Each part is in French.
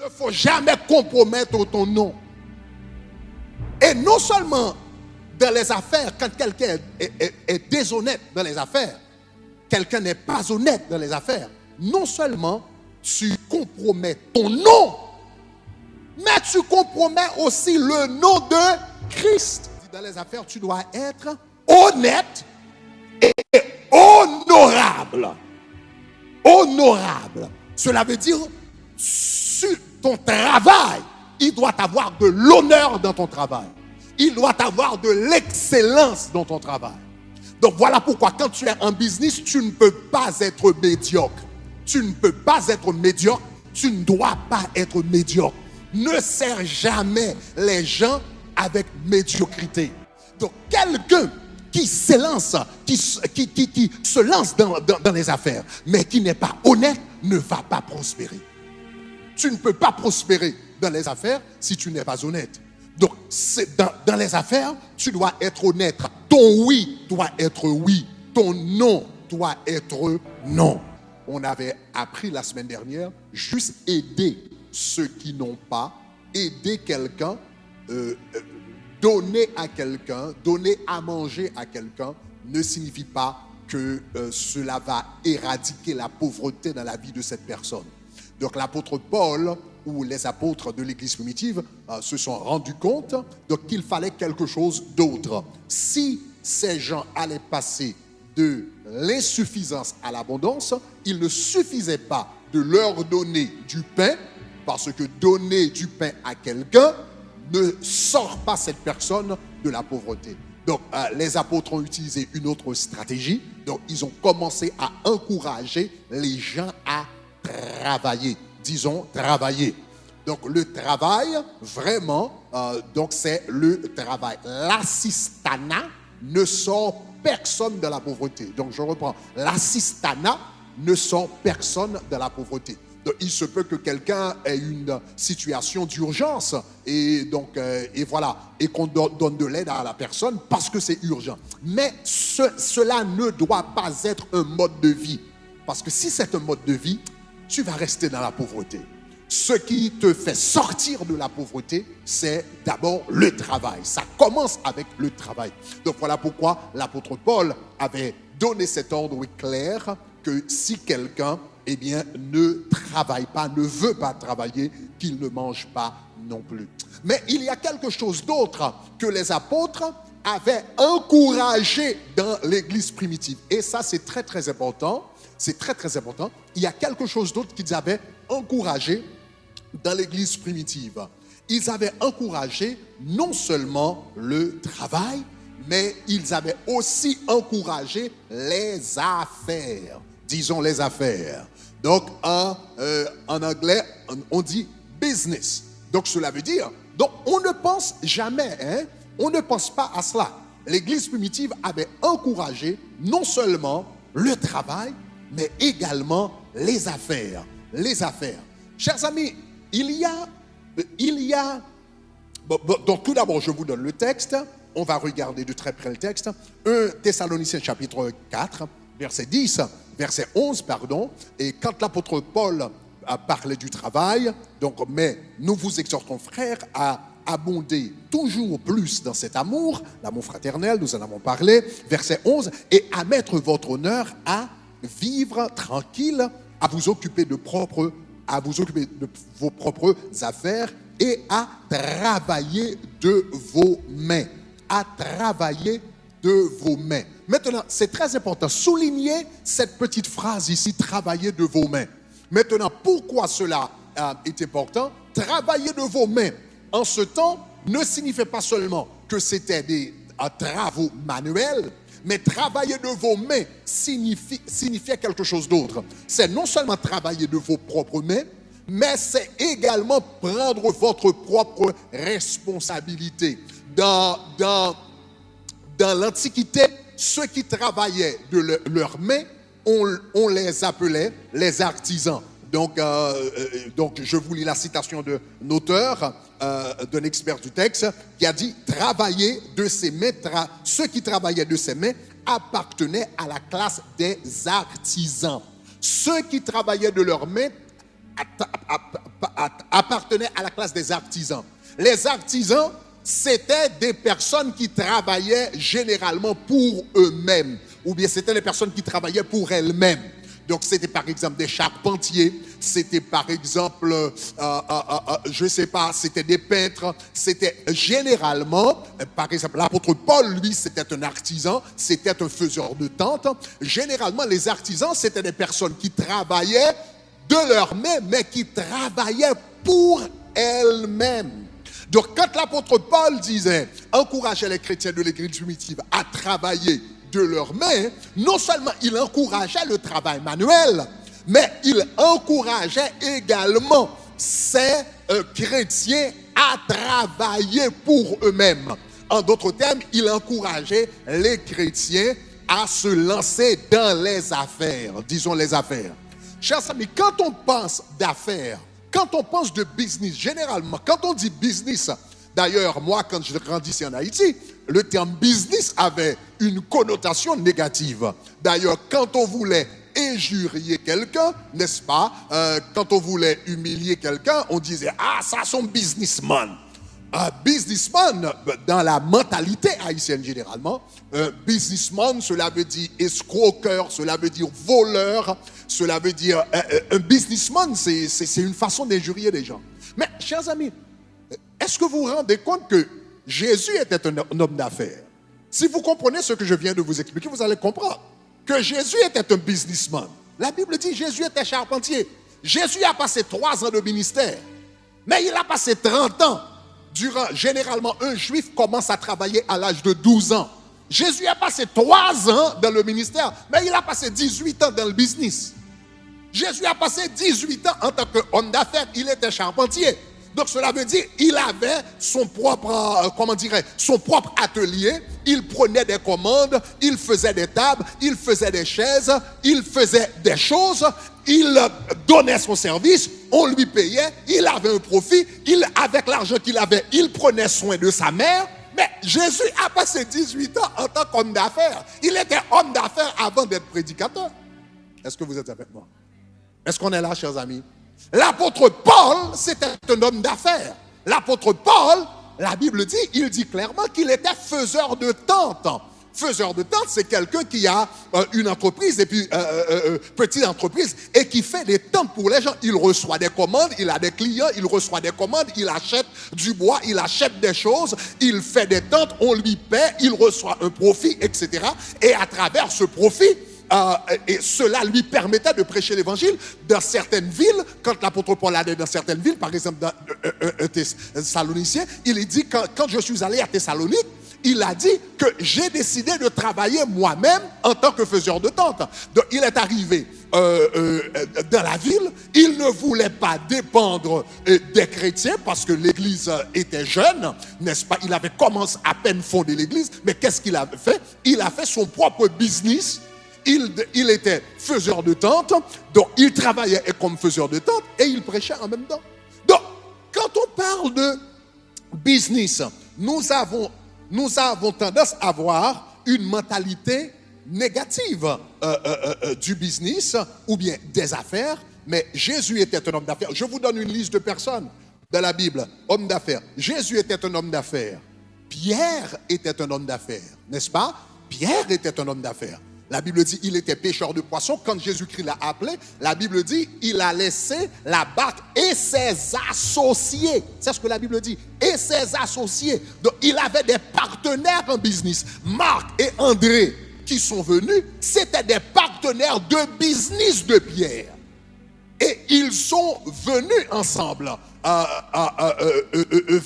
Il ne faut jamais compromettre ton nom. Et non seulement dans les affaires, quand quelqu'un est déshonnête dans les affaires, quelqu'un n'est pas honnête dans les affaires, non seulement tu compromets ton nom, mais tu compromets aussi le nom de Christ. Dans les affaires, tu dois être honnête et honorable. Honorable. Cela veut dire, sur ton travail, il doit avoir de l'honneur dans ton travail. Il doit avoir de l'excellence dans ton travail. Donc voilà pourquoi quand tu es en business, tu ne peux pas être médiocre. Tu ne peux pas être médiocre. Tu ne dois pas être médiocre. Ne sers jamais les gens avec médiocrité. Donc quelqu'un qui s'élance, qui se lance dans les affaires, mais qui n'est pas honnête, ne va pas prospérer. Tu ne peux pas prospérer dans les affaires si tu n'es pas honnête. Donc, dans les affaires, tu dois être honnête. Ton oui doit être oui. Ton non doit être non. On avait appris la semaine dernière, juste aider ceux qui n'ont pas, aider quelqu'un, donner à quelqu'un, donner à manger à quelqu'un, ne signifie pas que cela va éradiquer la pauvreté dans la vie de cette personne. Donc l'apôtre Paul ou les apôtres de l'église primitive se sont rendus compte qu'il fallait quelque chose d'autre. Si ces gens allaient passer de l'insuffisance à l'abondance, il ne suffisait pas de leur donner du pain, parce que donner du pain à quelqu'un ne sort pas cette personne de la pauvreté. Donc les apôtres ont utilisé une autre stratégie. Donc ils ont commencé à encourager les gens à travailler. Disons travailler. Donc le travail, vraiment, donc c'est le travail. L'assistanat ne sort personne de la pauvreté. Donc je reprends. L'assistanat ne sort personne de la pauvreté. Donc, il se peut que quelqu'un ait une situation d'urgence et donc et voilà, et qu'on donne de l'aide à la personne parce que c'est urgent. Mais cela ne doit pas être un mode de vie, parce que si c'est un mode de vie, tu vas rester dans la pauvreté. Ce qui te fait sortir de la pauvreté, c'est d'abord le travail. Ça commence avec le travail. Donc voilà pourquoi l'apôtre Paul avait donné cet ordre clair que si quelqu'un ne travaille pas, ne veut pas travailler, qu'il ne mange pas non plus. Mais il y a quelque chose d'autre que les apôtres avaient encouragé dans l'église primitive. Et ça, c'est très, très important. C'est très, très important. Il y a quelque chose d'autre qu'ils avaient encouragé dans l'église primitive. Ils avaient encouragé non seulement le travail, mais ils avaient aussi encouragé les affaires. Disons les affaires. Donc, en anglais, on dit business. Donc, cela veut dire, donc on ne pense jamais, on ne pense pas à cela. L'église primitive avait encouragé non seulement le travail, mais également les affaires. Les affaires. Chers amis, il y a donc tout d'abord, je vous donne le texte. On va regarder de très près le texte. 1 Thessaloniciens chapitre 4, verset 10, verset 11, pardon. Et quand l'apôtre Paul a parlé du travail, donc, mais nous vous exhortons, frères, à abonder toujours plus dans cet amour, l'amour fraternel, nous en avons parlé, verset 11, et à mettre votre honneur à vivre tranquille, à vous occuper de vos propres affaires et à travailler de vos mains. À travailler de vos mains. Maintenant, c'est très important. Soulignez cette petite phrase ici, travailler de vos mains. Maintenant, pourquoi cela est important? Travailler de vos mains en ce temps ne signifiait pas seulement que c'était des travaux manuels, mais travailler de vos mains signifiait quelque chose d'autre. C'est non seulement travailler de vos propres mains, mais c'est également prendre votre propre responsabilité. Dans l'Antiquité, ceux qui travaillaient de leurs mains, on les appelait les artisans. Donc, je vous lis la citation d'un auteur, d'un expert du texte, qui a dit « Travailler de ses mains, ceux qui travaillaient de ses mains appartenaient à la classe des artisans. Ceux qui travaillaient de leurs mains appartenaient à la classe des artisans. Les artisans, c'était des personnes qui travaillaient généralement pour eux-mêmes, ou bien c'était des personnes qui travaillaient pour elles-mêmes. Donc c'était par exemple des charpentiers, c'était par exemple, je ne sais pas, c'était des peintres, c'était généralement, par exemple l'apôtre Paul, lui, c'était un artisan, c'était un faiseur de tentes. Généralement les artisans, c'était des personnes qui travaillaient de leurs mains, mais qui travaillaient pour elles-mêmes. Donc quand l'apôtre Paul disait, encourageait les chrétiens de l'église primitive à travailler de leurs mains, non seulement il encourageait le travail manuel, mais il encourageait également ces chrétiens à travailler pour eux-mêmes. En d'autres termes, il encourageait les chrétiens à se lancer dans les affaires, disons les affaires. Chers amis, quand on pense d'affaires, quand on pense de business, généralement, quand on dit business, d'ailleurs, moi, quand je grandissais en Haïti, le terme business avait une connotation négative. D'ailleurs, quand on voulait injurier quelqu'un, n'est-ce pas, quand on voulait humilier quelqu'un, on disait « Ah, ça, c'est un businessman ». Un businessman, dans la mentalité haïtienne généralement, businessman, cela veut dire escroqueur, cela veut dire voleur, cela veut dire un businessman, c'est une façon d'injurier les gens. Mais, chers amis, est-ce que vous vous rendez compte que Jésus était un homme d'affaires? Si vous comprenez ce que je viens de vous expliquer, vous allez comprendre que Jésus était un businessman. La Bible dit que Jésus était charpentier. Jésus a passé 3 ans de ministère, mais il a passé 30 ans. Généralement, un juif commence à travailler à l'âge de 12 ans. Jésus a passé 3 ans dans le ministère, mais il a passé 18 ans dans le business. Jésus a passé 18 ans en tant qu'homme d'affaires, il était charpentier. Donc cela veut dire qu'il avait son propre, son propre atelier. Il prenait des commandes, il faisait des tables, il faisait des chaises, il faisait des choses. Il donnait son service, on lui payait, il avait un profit. Avec l'argent qu'il avait, il prenait soin de sa mère. Mais Jésus a passé 18 ans en tant qu'homme d'affaires. Il était homme d'affaires avant d'être prédicateur. Est-ce que vous êtes avec moi? Est-ce qu'on est là, chers amis? L'apôtre Paul, c'était un homme d'affaires. L'apôtre Paul, la Bible dit, il dit clairement qu'il était faiseur de tentes. Faiseur de tentes, c'est quelqu'un qui a une entreprise, et puis petite entreprise, et qui fait des tentes pour les gens. Il reçoit des commandes, il a des clients, il reçoit des commandes, il achète du bois, il achète des choses, il fait des tentes, on lui paie, il reçoit un profit, etc. Et à travers ce profit, et cela lui permettait de prêcher l'évangile dans certaines villes. Quand l'apôtre Paul allait dans certaines villes, par exemple dans Thessaloniciens, il dit quand je suis allé à Thessalonique, il a dit que j'ai décidé de travailler moi-même en tant que faiseur de tentes. Donc il est arrivé dans la ville, il ne voulait pas dépendre des chrétiens parce que l'église était jeune, n'est-ce pas? Il avait commencé à peine fondé l'église, mais qu'est-ce qu'il a fait? Il a fait son propre business. Il était faiseur de tentes, donc il travaillait comme faiseur de tentes et il prêchait en même temps. Donc, quand on parle de business, nous avons tendance à avoir une mentalité négative du business ou bien des affaires, mais Jésus était un homme d'affaires. Je vous donne une liste de personnes dans la Bible, hommes d'affaires. Jésus était un homme d'affaires. Pierre était un homme d'affaires, n'est-ce pas? Pierre était un homme d'affaires. La Bible dit qu'il était pêcheur de poissons. Quand Jésus-Christ l'a appelé, la Bible dit qu'il a laissé la barque et ses associés. C'est ce que la Bible dit. Et ses associés. Donc, il avait des partenaires en business. Marc et André qui sont venus, c'était des partenaires de business de Pierre. Et ils sont venus ensemble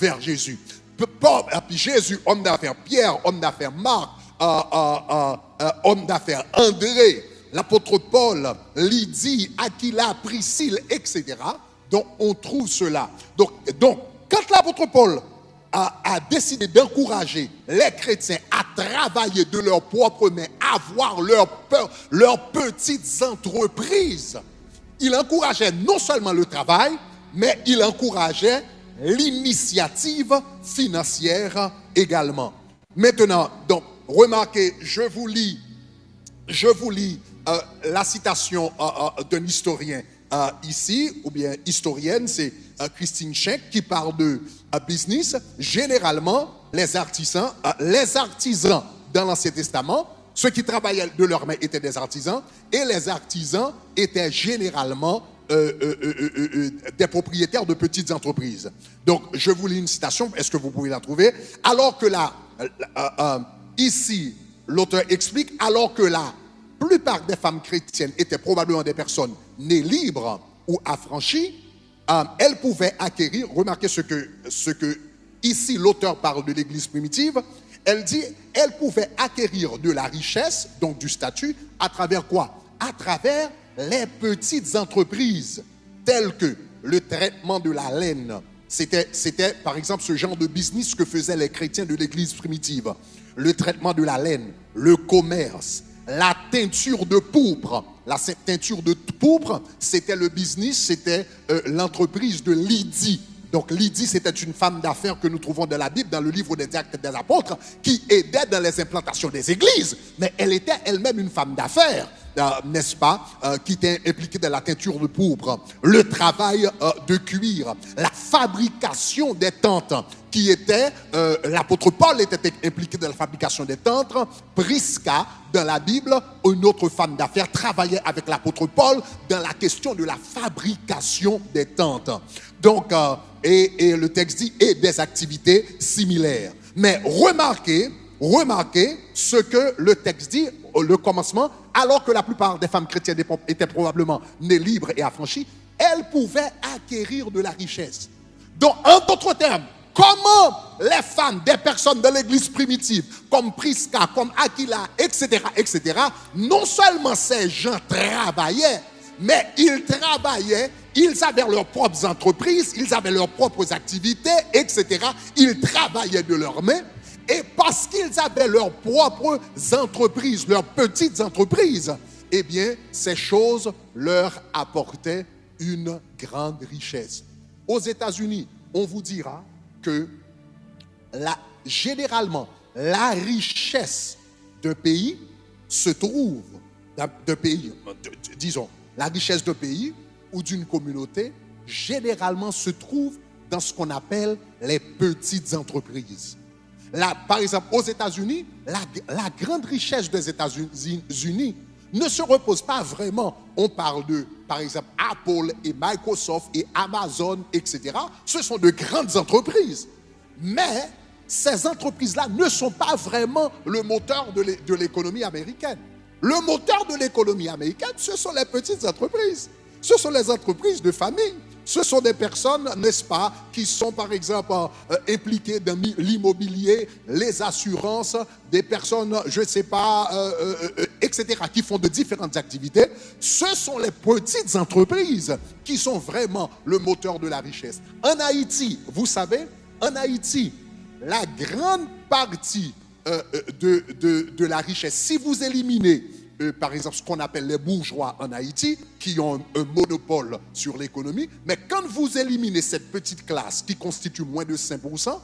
vers Jésus. Jésus, homme d'affaires. Pierre, homme d'affaires. Marc, homme d'affaires, André, l'apôtre Paul, Lydie, Aquila, Priscille, etc. Donc on trouve cela. Donc quand l'apôtre Paul a décidé d'encourager les chrétiens à travailler de leurs propres mains, à avoir leurs petites entreprises, il encourageait non seulement le travail, mais il encourageait l'initiative financière également. Maintenant, donc, remarquez, je vous lis la citation d'un historien ici, ou bien historienne, c'est Christine Schenck qui parle de business. Généralement, les artisans dans l'Ancien Testament, ceux qui travaillaient de leurs mains étaient des artisans, et les artisans étaient généralement des propriétaires de petites entreprises. Donc, je vous lis une citation, est-ce que vous pouvez la trouver? Alors que ici, l'auteur explique, alors que la plupart des femmes chrétiennes étaient probablement des personnes nées libres ou affranchies, elles pouvaient acquérir, remarquez ce que ici l'auteur parle de l'église primitive, elle dit, elles pouvaient acquérir de la richesse, donc du statut, à travers quoi? À travers les petites entreprises, telles que le traitement de la laine. C'était par exemple ce genre de business que faisaient les chrétiens de l'église primitive. Le traitement de la laine, le commerce, la teinture de pourpre. La teinture de pourpre, c'était le business, c'était l'entreprise de Lydie. Donc Lydie, c'était une femme d'affaires que nous trouvons dans la Bible, dans le livre des Actes des Apôtres, qui aidait dans les implantations des églises. Mais elle était elle-même une femme d'affaires, n'est-ce pas, qui était impliquée dans la teinture de pourpre, le travail de cuir, la fabrication des tentes, qui était, l'apôtre Paul était impliqué dans la fabrication des tentes. Prisca, dans la Bible, une autre femme d'affaires, travaillait avec l'apôtre Paul dans la question de la fabrication des tentes. Donc, et le texte dit, et des activités similaires. Mais remarquez ce que le texte dit, le commencement, alors que la plupart des femmes chrétiennes étaient probablement nées libres et affranchies, elles pouvaient acquérir de la richesse. Donc, en d'autres termes, comment les femmes des personnes de l'église primitive, comme Prisca, comme Aquila, etc., non seulement ces gens travaillaient, mais ils travaillaient, ils avaient leurs propres entreprises, ils avaient leurs propres activités, etc. Ils travaillaient de leurs mains. Et parce qu'ils avaient leurs propres entreprises, leurs petites entreprises, eh bien, ces choses leur apportaient une grande richesse. Aux États-Unis, on vous dira que généralement, la richesse d'un pays se trouve, disons, la richesse d'un pays ou d'une communauté, généralement se trouve dans ce qu'on appelle les petites entreprises. Là, par exemple, aux États-Unis, la grande richesse des États-Unis ne se repose pas vraiment. On parle de, par exemple, Apple et Microsoft et Amazon, etc. Ce sont de grandes entreprises. Mais ces entreprises-là ne sont pas vraiment le moteur de l'économie américaine. Le moteur de l'économie américaine, ce sont les petites entreprises. Ce sont les entreprises de famille. Ce sont des personnes, n'est-ce pas, qui sont par exemple impliquées dans l'immobilier, les assurances, des personnes, je ne sais pas, etc., qui font de différentes activités. Ce sont les petites entreprises qui sont vraiment le moteur de la richesse. En Haïti, vous savez, en Haïti, la grande partie de la richesse, si vous éliminez par exemple ce qu'on appelle les bourgeois en Haïti, qui ont un monopole sur l'économie, mais quand vous éliminez cette petite classe qui constitue moins de 5%,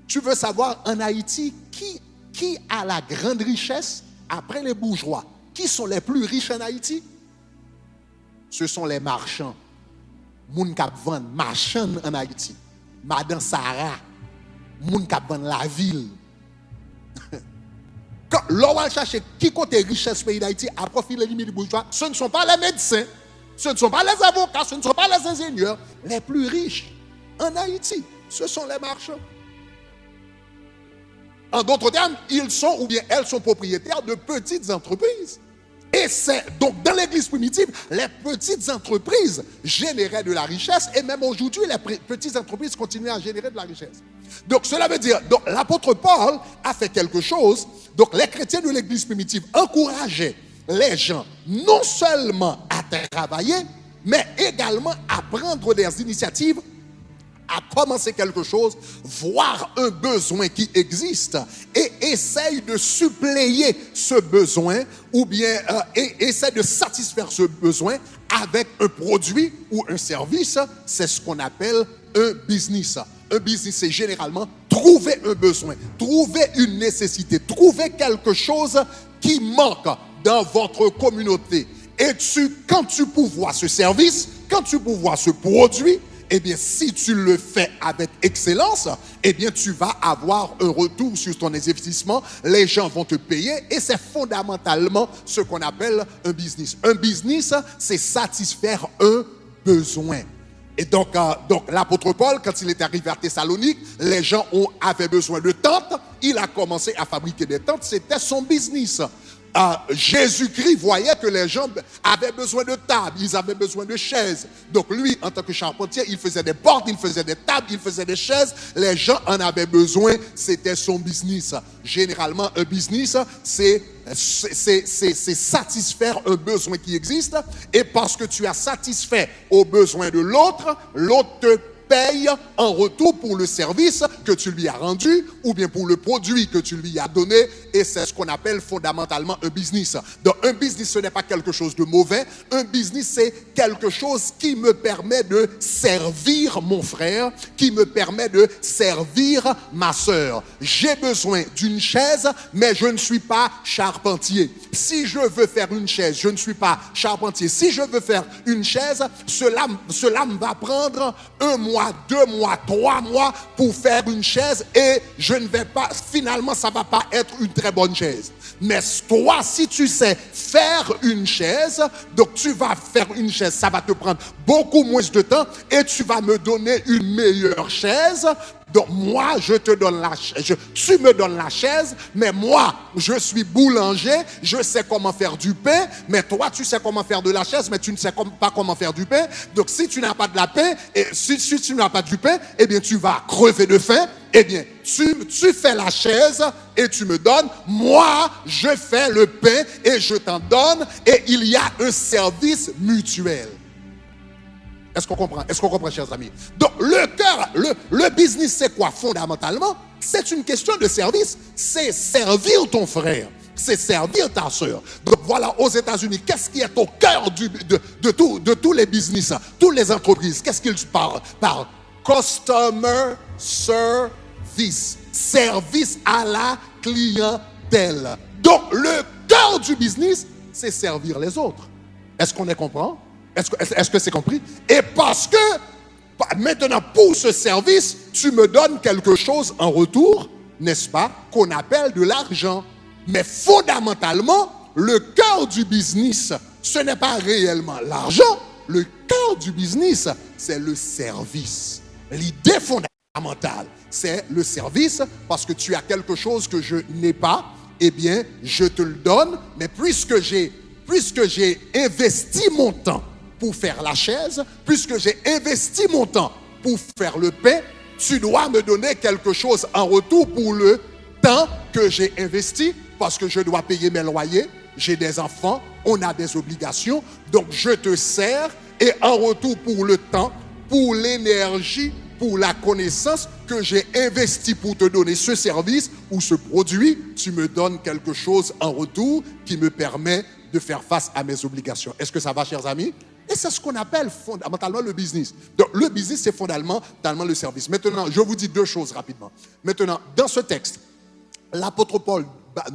tu veux savoir en Haïti qui a la grande richesse après les bourgeois? Qui sont les plus riches en Haïti? Ce sont les marchands. Moun k'ap vend marchand en Haïti. Madame Sarah, moun k'ap vend la ville. Quand l'on va chercher qui compte les richesses pays d'Haïti à profit des limites du bourgeois, ce ne sont pas les médecins, ce ne sont pas les avocats, ce ne sont pas les ingénieurs. Les plus riches en Haïti, ce sont les marchands. En d'autres termes, ils sont ou bien elles sont propriétaires de petites entreprises. Et c'est donc dans l'église primitive, les petites entreprises généraient de la richesse et même aujourd'hui, les petites entreprises continuent à générer de la richesse. Donc cela veut dire, donc l'apôtre Paul a fait quelque chose. Donc les chrétiens de l'église primitive encourageaient les gens non seulement à travailler, mais également à prendre des initiatives, à commencer quelque chose, voir un besoin qui existe et essaye de suppléer ce besoin ou bien essaye de satisfaire ce besoin avec un produit ou un service. C'est ce qu'on appelle un business. Un business, c'est généralement trouver un besoin, trouver une nécessité, trouver quelque chose qui manque dans votre communauté. Et quand tu pourvois ce service, quand tu pourvois ce produit, eh bien, si tu le fais avec excellence, eh bien, tu vas avoir un retour sur ton investissement. Les gens vont te payer et c'est fondamentalement ce qu'on appelle un business. Un business, c'est satisfaire un besoin. Et donc l'apôtre Paul, quand il est arrivé à Thessalonique, les gens avaient besoin de tentes. Il a commencé à fabriquer des tentes. C'était son business. Jésus-Christ voyait que les gens avaient besoin de tables, ils avaient besoin de chaises. Donc lui, en tant que charpentier, il faisait des portes, il faisait des tables, il faisait des chaises. Les gens en avaient besoin, c'était son business. Généralement, un business, c'est satisfaire un besoin qui existe. Et parce que tu as satisfait aux besoins de l'autre, l'autre te paye en retour pour le service que tu lui as rendu ou bien pour le produit que tu lui as donné, et c'est ce qu'on appelle fondamentalement un business. Donc un business, ce n'est pas quelque chose de mauvais. Un business, c'est quelque chose qui me permet de servir mon frère, qui me permet de servir ma soeur. J'ai besoin d'une chaise, mais je ne suis pas charpentier. Si je veux faire une chaise, je ne suis pas charpentier. Si je veux faire une chaise, cela me va prendre 1 mois, 2 mois, 3 mois pour faire une chaise, et je ne vais pas, finalement ça ne va pas être une très bonne chaise. Mais toi, si tu sais faire une chaise, donc tu vas faire une chaise, ça va te prendre beaucoup moins de temps et tu vas me donner une meilleure chaise. Donc moi, je te donne la chaise, tu me donnes la chaise, mais moi, je suis boulanger, je sais comment faire du pain, mais toi, tu sais comment faire de la chaise, mais tu ne sais pas comment faire du pain. Donc si tu n'as pas de la pain, et si tu n'as pas du pain, eh bien tu vas crever de faim. Eh bien, tu fais la chaise et tu me donnes, moi, je fais le pain et je t'en donne, et il y a un service mutuel. Est-ce qu'on comprend? Est-ce qu'on comprend, chers amis? Donc, le business, c'est quoi fondamentalement? C'est une question de service. C'est servir ton frère. C'est servir ta soeur. Donc voilà, aux États-Unis, qu'est-ce qui est au cœur de tous les business, toutes les entreprises? Qu'est-ce qu'ils parlent? Customer service. Service à la clientèle. Donc, le cœur du business, c'est servir les autres. Est-ce qu'on comprend? Est-ce que c'est compris? Et parce que maintenant, pour ce service, tu me donnes quelque chose en retour, n'est-ce pas, qu'on appelle de l'argent. Mais fondamentalement, le cœur du business, ce n'est pas réellement l'argent. Le cœur du business, c'est le service. L'idée fondamentale, c'est le service, parce que tu as quelque chose que je n'ai pas, eh bien, je te le donne. Mais puisque j'ai investi mon temps pour faire la chaise, puisque j'ai investi mon temps pour faire le pain, tu dois me donner quelque chose en retour pour le temps que j'ai investi, parce que je dois payer mes loyers, j'ai des enfants, on a des obligations, donc je te sers, et en retour pour le temps, pour l'énergie, pour la connaissance que j'ai investi pour te donner ce service ou ce produit, tu me donnes quelque chose en retour qui me permet de faire face à mes obligations. Est-ce que ça va, chers amis? Et c'est ce qu'on appelle fondamentalement le business. Donc, le business, c'est fondamentalement le service. Maintenant, je vous dis 2 choses rapidement. Maintenant, dans ce texte, l'apôtre Paul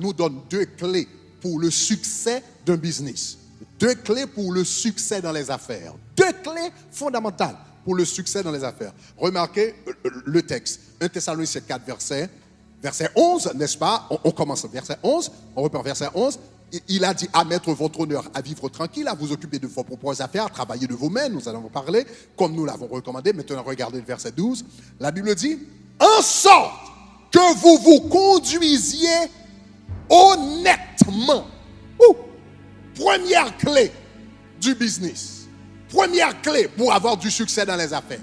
nous donne 2 clés pour le succès d'un business. 2 clés pour le succès dans les affaires. 2 clés fondamentales pour le succès dans les affaires. Remarquez le texte. 1 Thessaloniciens 4, verset 11, n'est-ce pas? On commence au verset 11, on reprend verset 11. Il a dit à mettre votre honneur à vivre tranquille, à vous occuper de vos propres affaires, à travailler de vos mains, nous allons vous parler, comme nous l'avons recommandé. Maintenant, regardez le verset 12. La Bible dit, en sorte que vous vous conduisiez honnêtement. Première clé du business. Première clé pour avoir du succès dans les affaires.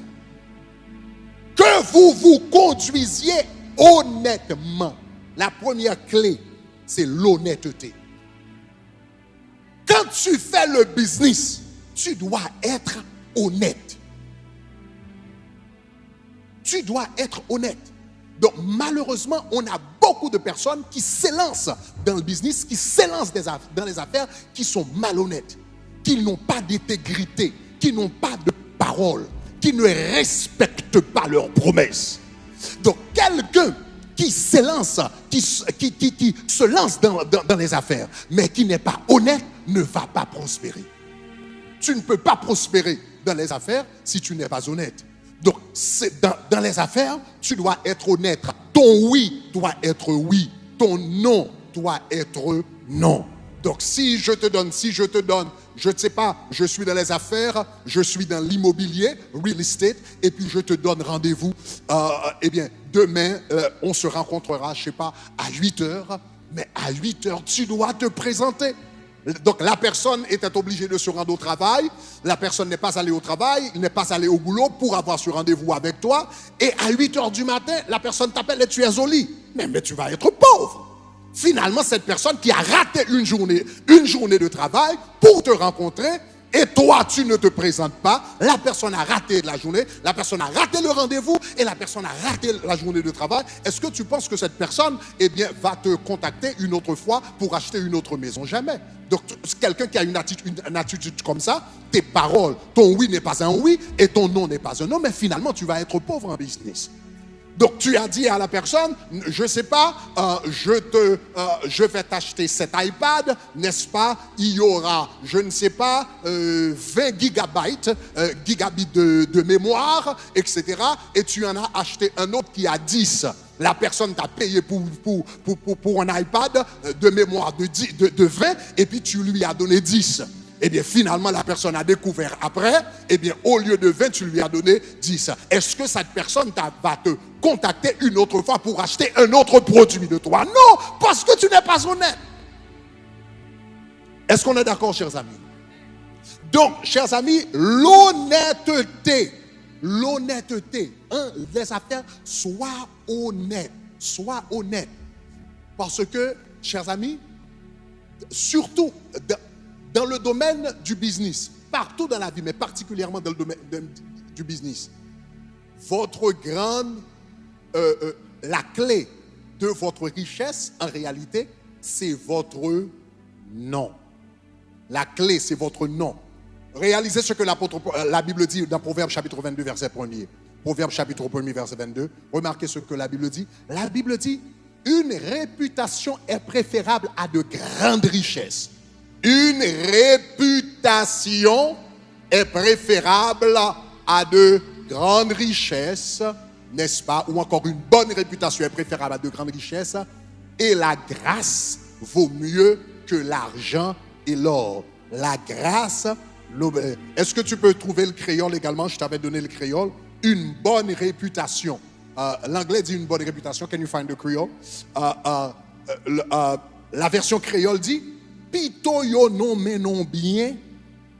Que vous vous conduisiez honnêtement. La première clé, c'est l'honnêteté. Quand tu fais le business, tu dois être honnête. Tu dois être honnête. Donc malheureusement, on a beaucoup de personnes qui s'élancent dans le business, qui s'élancent dans les affaires, qui sont malhonnêtes, qui n'ont pas d'intégrité, qui n'ont pas de parole, qui ne respectent pas leurs promesses. Donc quelqu'un qui s'élance, qui se lance dans les affaires, mais qui n'est pas honnête, ne va pas prospérer. Tu ne peux pas prospérer dans les affaires si tu n'es pas honnête. Donc, dans les affaires, tu dois être honnête. Ton oui doit être oui. Ton non doit être non. Donc, si je te donne, je ne sais pas, je suis dans les affaires, je suis dans l'immobilier, real estate, et puis je te donne rendez-vous, eh bien, demain, on se rencontrera, je ne sais pas, à 8 heures, mais à 8 heures, tu dois te présenter. Donc, la personne était obligée de se rendre au travail, la personne n'est pas allée au travail, n'est pas allée au boulot pour avoir ce rendez-vous avec toi, et à 8 heures du matin, la personne t'appelle et tu es au lit. Mais tu vas être pauvre. Finalement, cette personne qui a raté une journée de travail pour te rencontrer, et toi, tu ne te présentes pas, la personne a raté la journée, la personne a raté le rendez-vous, et la personne a raté la journée de travail. Est-ce que tu penses que cette personne, eh bien, va te contacter une autre fois pour acheter une autre maison? Jamais. Donc, quelqu'un qui a une attitude comme ça, tes paroles, ton oui n'est pas un oui, et ton non n'est pas un non, mais finalement, tu vas être pauvre en business. Donc, tu as dit à la personne, je ne sais pas, je vais t'acheter cet iPad, n'est-ce pas? Il y aura, je ne sais pas, 20 gigabits de mémoire, etc. Et tu en as acheté un autre qui a 10. La personne t'a payé pour un iPad de mémoire de 20, et puis tu lui as donné 10. Eh bien, finalement, la personne a découvert après, eh bien, au lieu de 20, tu lui as donné 10. Est-ce que cette personne va te contacter une autre fois pour acheter un autre produit de toi? Non, parce que tu n'es pas honnête. Est-ce qu'on est d'accord, chers amis? Donc, chers amis, l'honnêteté, les affaires, sois honnête. Parce que, chers amis, surtout dans le domaine du business, partout dans la vie, mais particulièrement dans le domaine du business, la clé de votre richesse, en réalité, c'est votre nom. La clé, c'est votre nom. Réalisez ce que la Bible dit dans Proverbe chapitre 22, verset 1er. Proverbe chapitre 1er, verset 22. Remarquez ce que la Bible dit. La Bible dit, une réputation est préférable à de grandes richesses. Une réputation est préférable à de grandes richesses, n'est-ce pas? Ou encore une bonne réputation est préférable à de grandes richesses. Et la grâce vaut mieux que l'argent et l'or. La grâce, est-ce que tu peux trouver le créole également? Je t'avais donné le créole. Une bonne réputation. L'anglais dit une bonne réputation. Can you find the Creole? La version créole dit Pito yo non menon bien,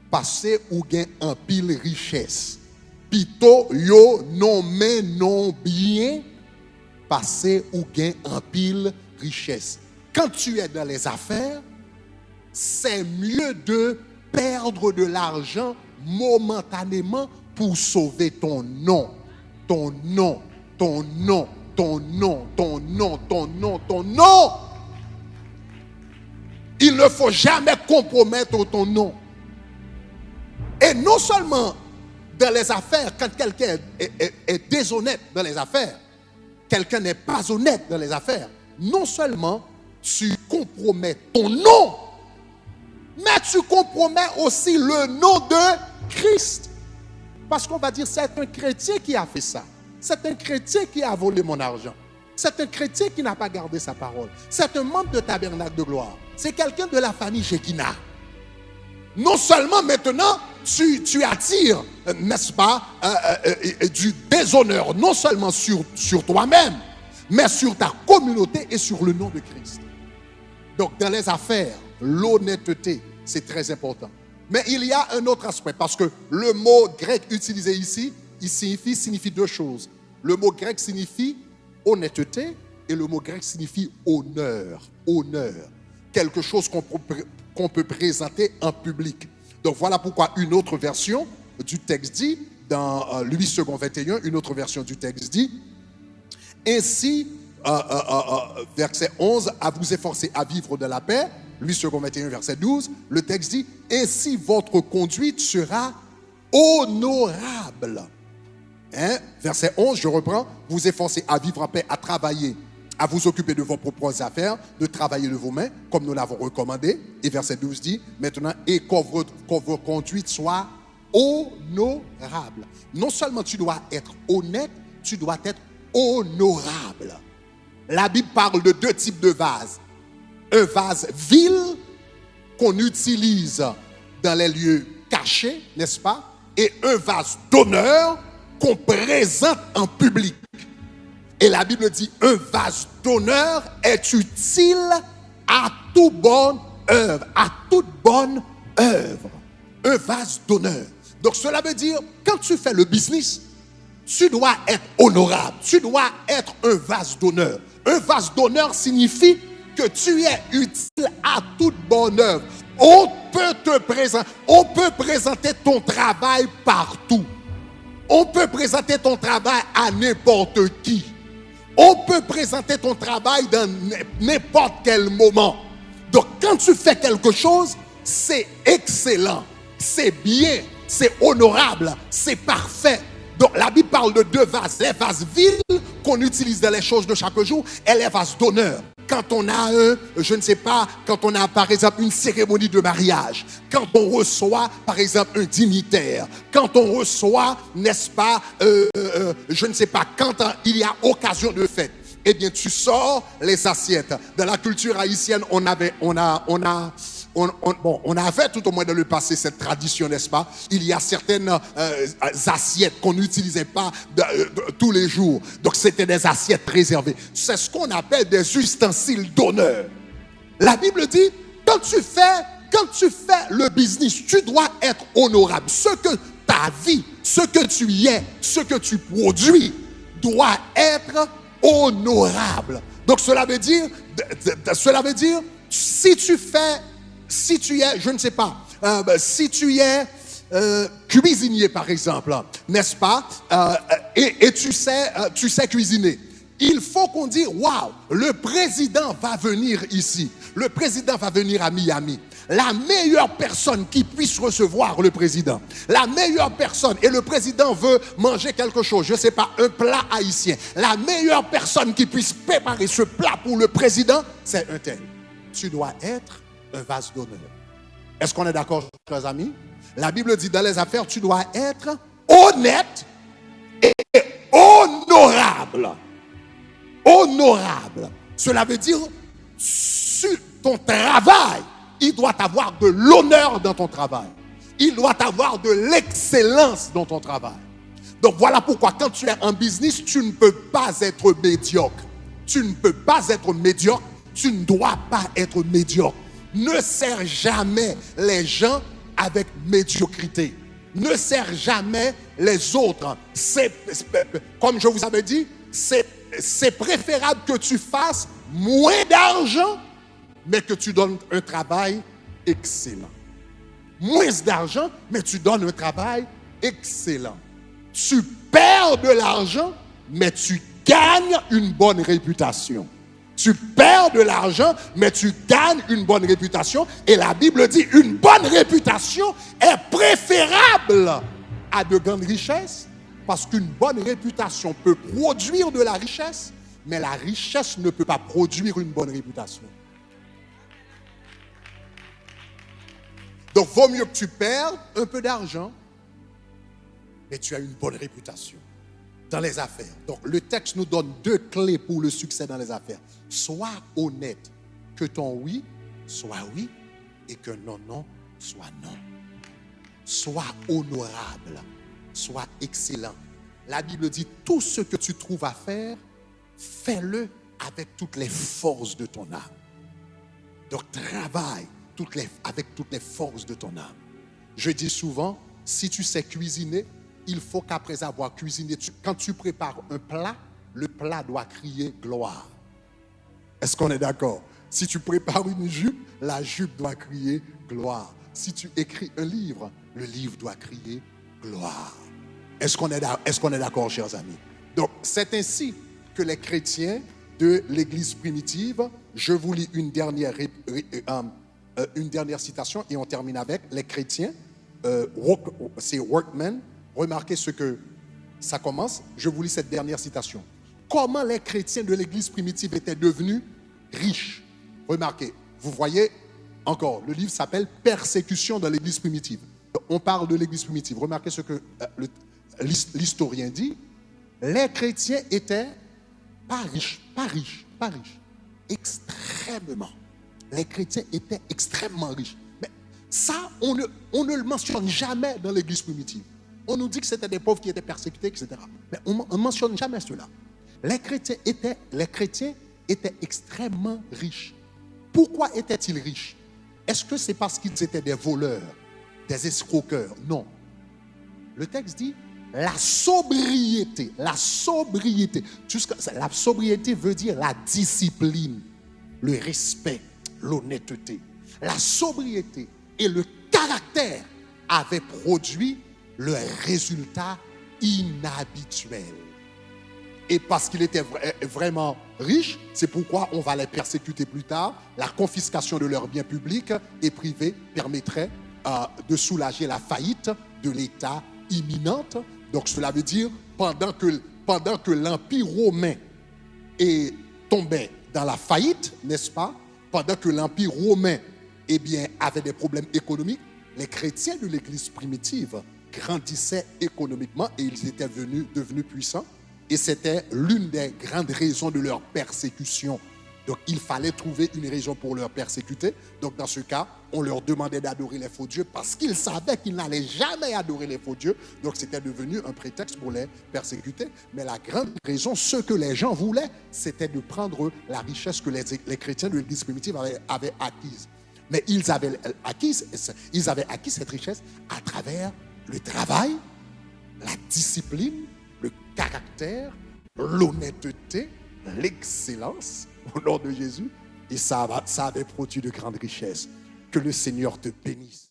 passé ou gain en pile richesse. Pito yo non menon bien, passé ou gain en pile richesse. Quand tu es dans les affaires, c'est mieux de perdre de l'argent momentanément pour sauver ton nom. Ton nom, ton nom, ton nom, ton nom, ton nom, ton nom. Il ne faut jamais compromettre ton nom. Et non seulement dans les affaires, quand quelqu'un est déshonnête dans les affaires, quelqu'un n'est pas honnête dans les affaires, non seulement tu compromets ton nom, mais tu compromets aussi le nom de Christ. Parce qu'on va dire, c'est un chrétien qui a fait ça. C'est un chrétien qui a volé mon argent. C'est un chrétien qui n'a pas gardé sa parole. C'est un membre de tabernacle de gloire. C'est quelqu'un de la famille Shekinah. Non seulement maintenant, tu attires, n'est-ce pas, du déshonneur, non seulement sur toi-même, mais sur ta communauté et sur le nom de Christ. Donc, dans les affaires, l'honnêteté, c'est très important. Mais il y a un autre aspect, parce que le mot grec utilisé ici, il signifie deux choses. Le mot grec signifie honnêteté et le mot grec signifie honneur. Honneur. Quelque chose qu'on peut présenter en public. Donc voilà pourquoi une autre version du texte dit, dans Louis II 21, une autre version du texte dit, ainsi, verset 11, à vous efforcer à vivre de la paix. Louis II 21, verset 12, le texte dit, ainsi votre conduite sera honorable. Hein? Verset 11, je reprends, vous efforcez à vivre en paix, à travailler, à vous occuper de vos propres affaires, de travailler de vos mains, comme nous l'avons recommandé. Et verset 12 dit, maintenant, et que votre conduite soit honorable. Non seulement tu dois être honnête, tu dois être honorable. La Bible parle de deux types de vases. Un vase vil qu'on utilise dans les lieux cachés, n'est-ce pas? Et un vase d'honneur qu'on présente en public. Et la Bible dit, un vase d'honneur est utile à toute bonne œuvre. À toute bonne œuvre. Un vase d'honneur. Donc cela veut dire, quand tu fais le business, tu dois être honorable. Tu dois être un vase d'honneur. Un vase d'honneur signifie que tu es utile à toute bonne œuvre. On peut présenter ton travail partout. On peut présenter ton travail à n'importe qui. On peut présenter ton travail dans n'importe quel moment. Donc quand tu fais quelque chose, c'est excellent, c'est bien, c'est honorable, c'est parfait. Donc la Bible parle de deux vases. Les vases vils qu'on utilise dans les choses de chaque jour et les vases d'honneur. Quand on a quand on a par exemple une cérémonie de mariage, quand on reçoit par exemple un dignitaire, quand on reçoit, n'est-ce pas, quand il y a occasion de fête, eh bien tu sors les assiettes. Dans la culture haïtienne, on avait tout au moins dans le passé cette tradition, n'est-ce pas? Il y a certaines assiettes qu'on n'utilisait pas tous les jours. Donc c'était des assiettes réservées. C'est ce qu'on appelle des ustensiles d'honneur. La Bible dit, quand tu fais le business, tu dois être honorable. Ce que ta vie, ce que tu es, ce que tu produis doit être honorable. Donc cela veut dire, si tu es, si tu es cuisinier par exemple, n'est-ce pas, et tu sais cuisiner, il faut qu'on dise, waouh, le président va venir ici, le président va venir à Miami. La meilleure personne qui puisse recevoir le président, la meilleure personne, et le président veut manger quelque chose, je ne sais pas, un plat haïtien, la meilleure personne qui puisse préparer ce plat pour le président, c'est un tel. Tu dois être un vase d'honneur. Est-ce qu'on est d'accord, chers amis? La Bible dit dans les affaires, tu dois être honnête et honorable. Honorable. Cela veut dire, sur ton travail, il doit avoir de l'honneur dans ton travail. Il doit avoir de l'excellence dans ton travail. Donc voilà pourquoi quand tu es en business, tu ne peux pas être médiocre. Tu ne peux pas être médiocre. Tu ne dois pas être médiocre. Ne sers jamais les gens avec médiocrité. Ne sers jamais les autres. Comme je vous avais dit, c'est préférable que tu fasses moins d'argent, mais que tu donnes un travail excellent. Moins d'argent, mais tu donnes un travail excellent. Tu perds de l'argent, mais tu gagnes une bonne réputation. Tu perds de l'argent, mais tu gagnes une bonne réputation. Et la Bible dit, une bonne réputation est préférable à de grandes richesses, parce qu'une bonne réputation peut produire de la richesse, mais la richesse ne peut pas produire une bonne réputation. Donc, vaut mieux que tu perdes un peu d'argent, mais tu as une bonne réputation dans les affaires. Donc, le texte nous donne deux clés pour le succès dans les affaires. Sois honnête, que ton oui soit oui et que non, non soit non. Sois honorable, sois excellent. La Bible dit, tout ce que tu trouves à faire, fais-le avec toutes les forces de ton âme. Donc, travaille avec toutes les forces de ton âme. Je dis souvent, si tu sais cuisiner, il faut qu'après avoir cuisiné, quand tu prépares un plat, le plat doit crier gloire. Est-ce qu'on est d'accord? Si tu prépares une jupe, la jupe doit crier gloire. Si tu écris un livre, le livre doit crier gloire. Est-ce qu'on est d'accord, chers amis? Donc, c'est ainsi que les chrétiens de l'Église primitive, je vous lis une dernière citation et on termine avec les chrétiens, c'est workmen. Remarquez ce que ça commence. Je vous lis cette dernière citation. Comment les chrétiens de l'Église primitive étaient devenus riches? Remarquez, vous voyez encore, le livre s'appelle Persécution dans l'Église primitive. Donc, on parle de l'Église primitive. Remarquez ce que l'historien dit. Les chrétiens étaient pas riches, extrêmement. Les chrétiens étaient extrêmement riches. Mais ça, on ne le mentionne jamais dans l'Église primitive. On nous dit que c'était des pauvres qui étaient persécutés, etc. Mais on ne mentionne jamais cela. Les chrétiens étaient extrêmement riches. Pourquoi étaient-ils riches? Est-ce que c'est parce qu'ils étaient des voleurs, des escroqueurs? Non. Le texte dit la sobriété. La sobriété veut dire la discipline, le respect, l'honnêteté. La sobriété et le caractère avaient produit le résultat inhabituel. Et parce qu'il était vraiment riche, c'est pourquoi on va les persécuter plus tard. La confiscation de leurs biens publics et privés permettrait de soulager la faillite de l'État imminente. Donc cela veut dire, pendant que l'Empire romain tombait dans la faillite, n'est-ce pas? Pendant que l'Empire romain avait des problèmes économiques, les chrétiens de l'Église primitive grandissaient économiquement et ils étaient devenus puissants. Et c'était l'une des grandes raisons de leur persécution. Donc, il fallait trouver une raison pour leur persécuter. Donc, dans ce cas, on leur demandait d'adorer les faux dieux parce qu'ils savaient qu'ils n'allaient jamais adorer les faux dieux. Donc, c'était devenu un prétexte pour les persécuter. Mais la grande raison, ce que les gens voulaient, c'était de prendre la richesse que les chrétiens de l'Église primitive avaient acquise. Mais ils avaient acquis cette richesse à travers le travail, la discipline, le caractère, l'honnêteté, l'excellence au nom de Jésus. Et ça avait produit de grandes richesses. Que le Seigneur te bénisse.